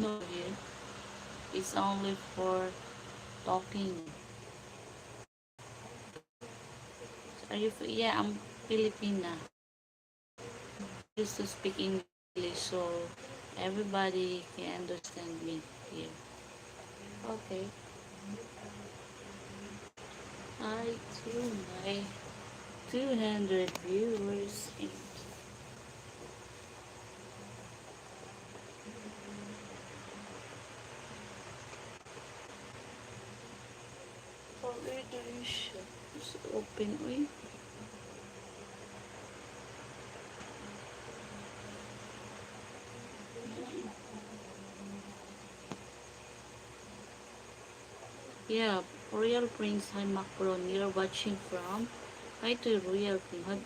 No, here. It's only for talking. Are you? Yeah, I'm Filipina. Used to speak English, so everybody can understand me here. Okay. Hi to my 200 viewers. And oh, where do you shop? Just open. Uy. Yeah, Royal Prince. Hi, Macron. You're watching from. Hi to Royal Prince.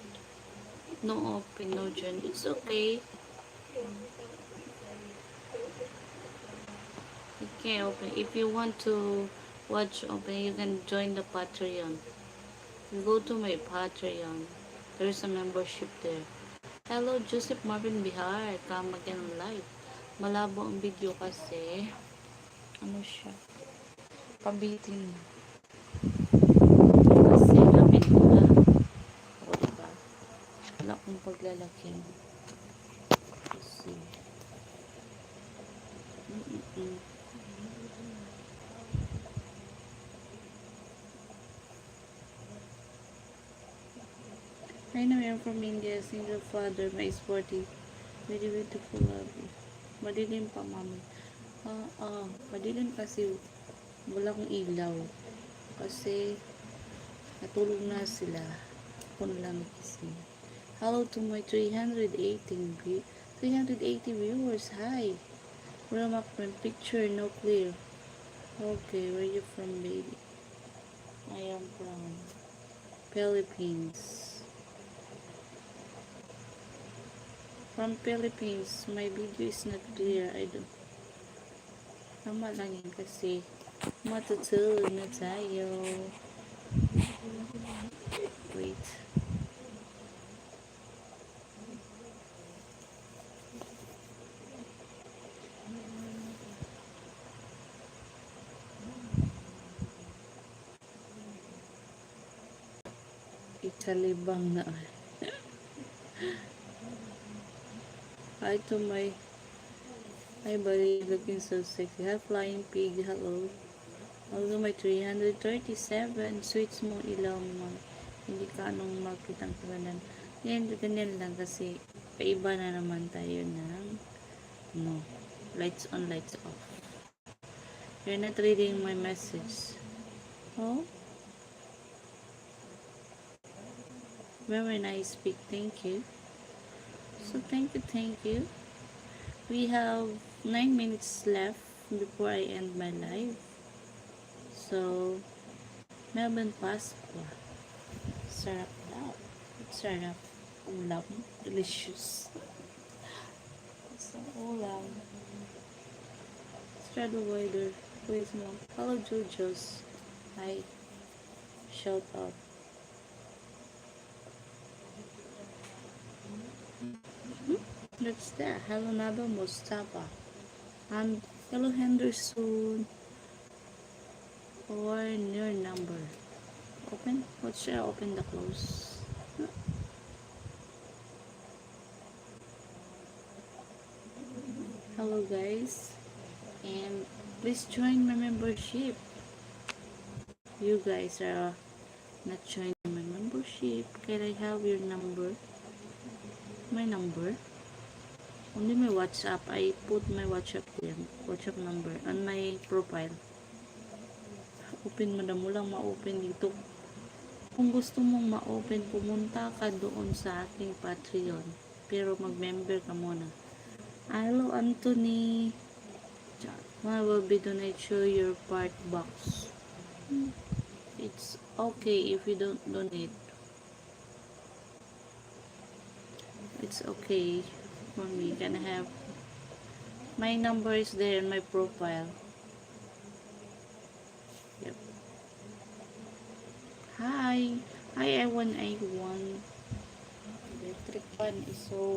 No open, no join. It's okay. You can open. If you want to watch open, you can join the Patreon. You go to my Patreon. There's a membership there. Hello, Joseph Marvin Bihar. Come again live. Malabo ang video kasi. Ano siya? Pabitin. Kasi gamit ko na. O, diba? Wala akong paglalaki. Kasi. Mm-mm. I know you're from India. Single father. My sporty. Very beautiful love. Madilim pa, mami. Madilim kasi wala akong ilaw. Kasi natulog na sila. Ako na lang nagising. Hello to my 380 viewers. Hi. Where am I from? Picture no clear. Okay, where you from, baby? I am from Philippines. From Philippines. My video is not clear. I don't. Tama lang yan kasi matutulog na tayo. Wait. Ikalibang na. Hi to my hi buddy, looking so sexy. Hi flying pig, hello. Hello my 337 sweets mo ilaw mo. Hindi ka anong makitang kanan. Yan, ganyan lang kasi paiba na naman tayo ng no. Lights on, lights off. You're not reading my message. Oh? Very nice speak, thank you. So thank you. We have 9 minutes left before I end my live. So, Melbourne Pasqua. Sarap daw. Sarap. Ulam. Delicious. So, ulam. Straddle wider. Please mo. Hello, Jojos. Hi. Shout out. That's that. Hello, Naba Mustafa. And hello, Henderson. Or your number. Open? What should I open the close? Hello, guys. And please join my membership. You guys are not joining my membership. Can I have your number? My number? Only my WhatsApp. I put my WhatsApp number on my profile. Open, madam mo lang ma-open dito. Kung gusto mong ma-open, pumunta ka doon sa aking Patreon. Pero mag-member ka muna. Hello, Anthony. I will be donate show your part box. It's okay if you don't donate. It's okay for me. Can have my number is there in my profile. Yep. Hi. Hi, I1. Electric fan is so